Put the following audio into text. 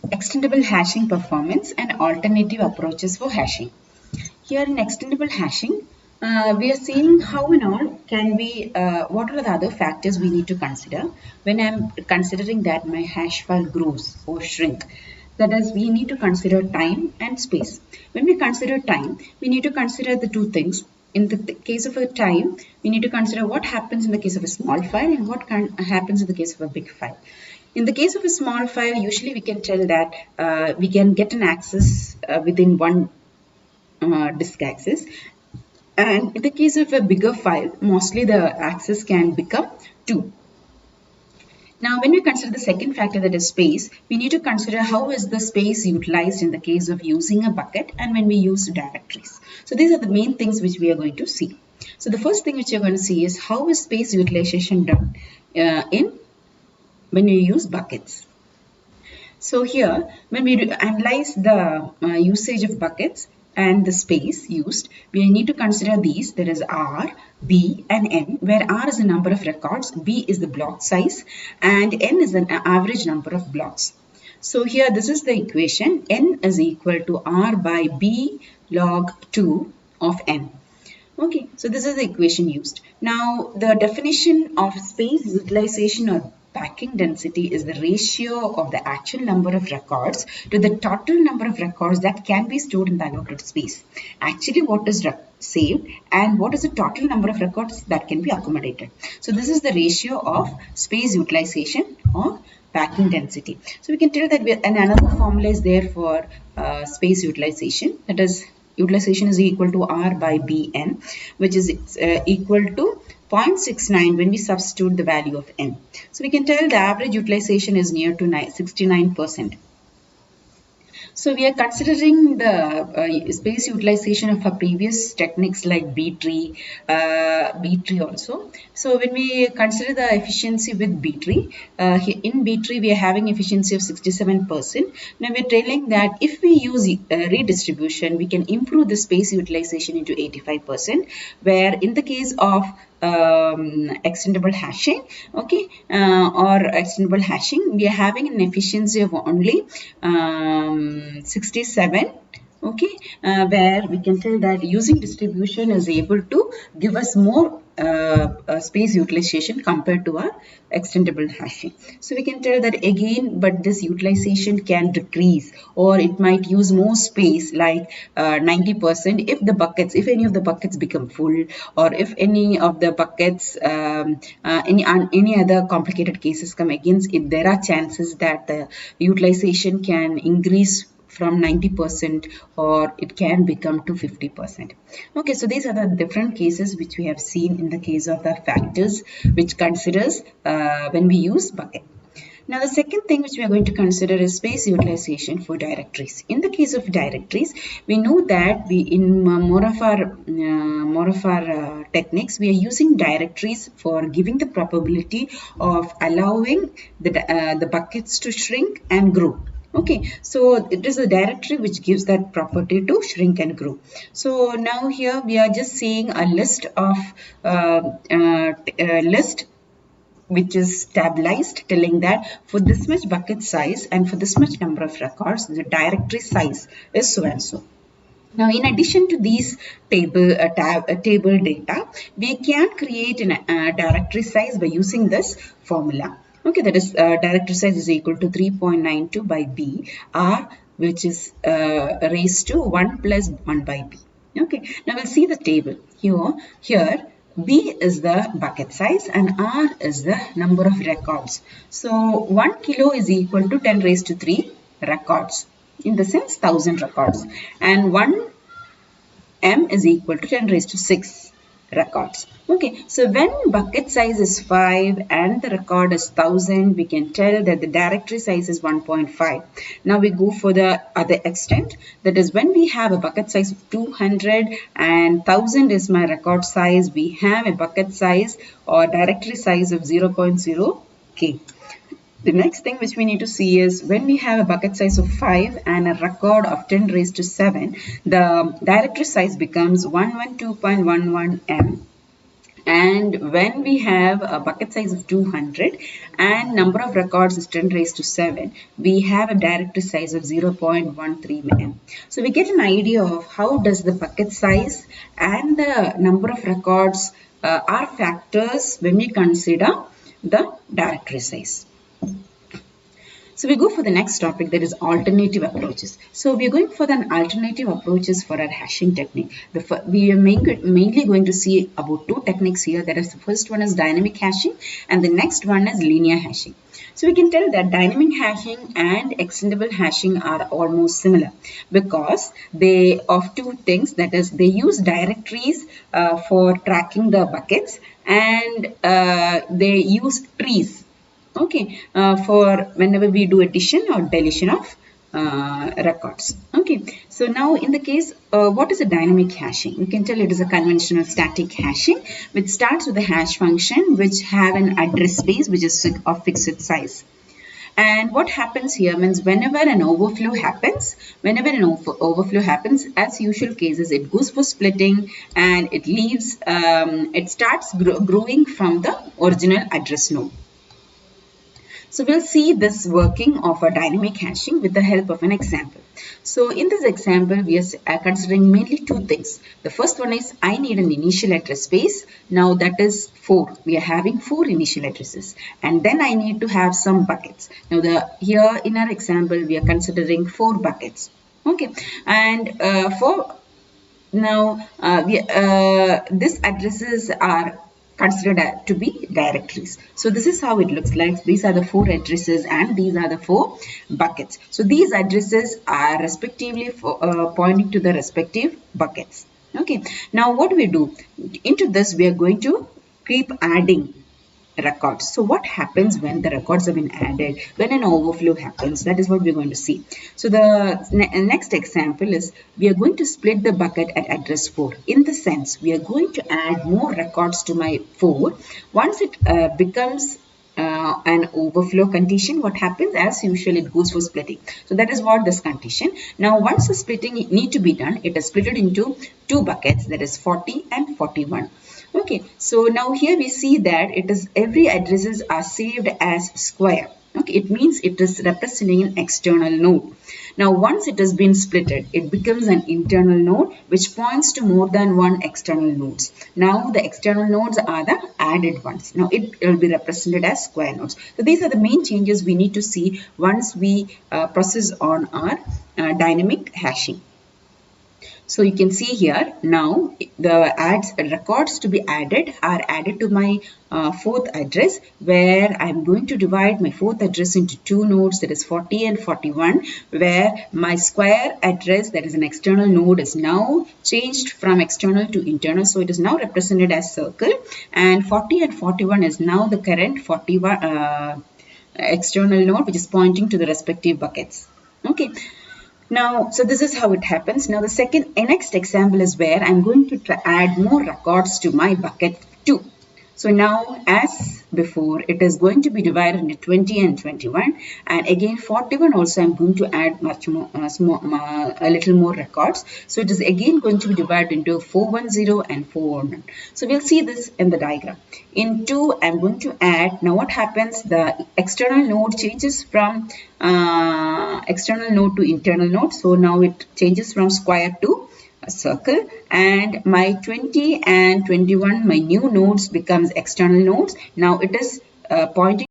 Extendable hashing performance and alternative approaches for hashing. Here in extendable hashing, we are seeing how and all can we, what are the other factors we need to consider when I'm considering that my hash file grows or shrink. That is, we need to consider time and space. When we consider time, we need to consider the two things. In the case of a time, we need to consider what happens in the case of a small file and what happens in the case of a big file. In the case of a small file, usually we can tell that we can get an access within one disk access, and in the case of a bigger file, mostly the access can become 2. Now, when we consider the second factor, that is space, we need to consider how is the space utilized in the case of using a bucket and when we use directories. So these are the main things which we are going to see. So the first thing which you're going to see is how is space utilization done when you use buckets. So here, when we analyze the usage of buckets and the space used, we need to consider these. There is R, B and N, where R is the number of records, B is the block size, and N is the average number of blocks. So here, this is the equation. N is equal to R by B log 2 of N. Okay, so this is the equation used. Now, the definition of space utilization or packing density is the ratio of the actual number of records to the total number of records that can be stored in the allocated space. Actually, what is saved and what is the total number of records that can be accommodated. So this is the ratio of space utilization or packing density. So we can tell that another formula is there for space utilization, that is utilization is equal to R by Bn, which is equal to 0.69 when we substitute the value of n. So we can tell the average utilization is near to 69%. So we are considering the space utilization of our previous techniques like B-tree also. So when we consider the efficiency with B-tree, in B-tree we are having efficiency of 67%. Now we are telling that if we use redistribution, we can improve the space utilization into 85%, where in the case of extendable hashing, okay, or extendable hashing, we are having an efficiency of only 67, okay, where we can tell that using distribution is able to give us more space utilization compared to our extendable hashing. So we can tell that again, but this utilization can decrease or it might use more space, like 90% if the buckets, if any of the buckets become full, or if any of the buckets, any other complicated cases come against it, there are chances that the utilization can increase from 90% or it can become to 50%. Okay, so these are the different cases which we have seen in the case of the factors which considers when we use bucket. Now the second thing which we are going to consider is space utilization for directories. In the case of directories, we know that we in more of our techniques, we are using directories for giving the probability of allowing the buckets to shrink and grow. Okay, so it is a directory which gives that property to shrink and grow. So now here we are just seeing a list of list which is stabilized, telling that for this much bucket size and for this much number of records, the directory size is so and so. Now, in addition to these table data, we can create a directory size by using this formula. Okay, that is directory size is equal to 3.92 by B, R, which is raised to 1 plus 1 by B. Okay, now we'll see the table. Here, B is the bucket size and R is the number of records. So 1 kilo is equal to 10 raised to 3 records, in the sense 1000 records, and 1 M is equal to 10 raised to 6 records. Okay, so when bucket size is 5 and the record is 1000, we can tell that the directory size is 1.5. Now we go for the other extent, that is when we have a bucket size of 200 and 1000 is my record size, we have a bucket size or directory size of 0.0k. The next thing which we need to see is when we have a bucket size of 5 and a record of 10 raised to 7, the directory size becomes 112.11 M. And when we have a bucket size of 200 and number of records is 10 raised to 7, we have a directory size of 0.13 mm. So we get an idea of how does the bucket size and the number of records are factors when we consider the directory size. So we go for the next topic, that is alternative approaches. So we are going for the alternative approaches for our hashing technique. We are mainly going to see about two techniques here. That is, the first one is dynamic hashing and the next one is linear hashing. So we can tell that dynamic hashing and extendable hashing are almost similar because they of two things, that is they use directories for tracking the buckets and they use trees, okay, for whenever we do addition or deletion of records. Okay, so now in the case, what is a dynamic hashing? You can tell it is a conventional static hashing which starts with a hash function which have an address space which is of fixed size. And what happens here means whenever an overflow happens, as usual cases, it goes for splitting and it leaves, it starts growing from the original address node. So we'll see this working of a dynamic hashing with the help of an example. So in this example, we are considering mainly two things. The first one is I need an initial address space. Now that is 4. We are having 4 initial addresses. And then I need to have some buckets. Now here in our example, we are considering 4 buckets. Okay. And these addresses are considered to be directories. So this is how it looks like. These are the 4 addresses and these are the 4 buckets. So these addresses are respectively pointing to the respective buckets. Okay. Now what we do? Into this we are going to keep adding records. So what happens when the records have been added, when an overflow happens? That is what we're going to see. So the next example is we are going to split the bucket at address 4. In the sense, we are going to add more records to my 4. Once it becomes an overflow condition, what happens? As usual, it goes for splitting. So that is what this condition. Now once the splitting need to be done, it is split into 2 buckets, that is 40 and 41. Okay, so now here we see that it is every addresses are saved as square. Okay, it means it is representing an external node. Now once it has been splitted, it becomes an internal node which points to more than one external nodes. Now the external nodes are the added ones. Now it will be represented as square nodes. So these are the main changes we need to see once we process on our dynamic hashing. So you can see here now the records to be added are added to my 4th address, where I'm going to divide my 4th address into 2 nodes, that is 40 and 41, where my square address, that is an external node, is now changed from external to internal. So it is now represented as circle, and 40 and 41 is now the current 41 external node which is pointing to the respective buckets. Okay. Now, so this is how it happens. Now, the next example is where I'm going to add more records to my bucket 2. So now, as before, it is going to be divided into 20 and 21, and again 41 also I'm going to add much more, a little more records. So it is again going to be divided into 410 and 411. So we'll see this in the diagram. In 2, I'm going to add. Now what happens? The external node changes from external node to internal node. So now it changes from square to a circle, and my 20 and 21, my new nodes becomes external nodes. Now it is pointing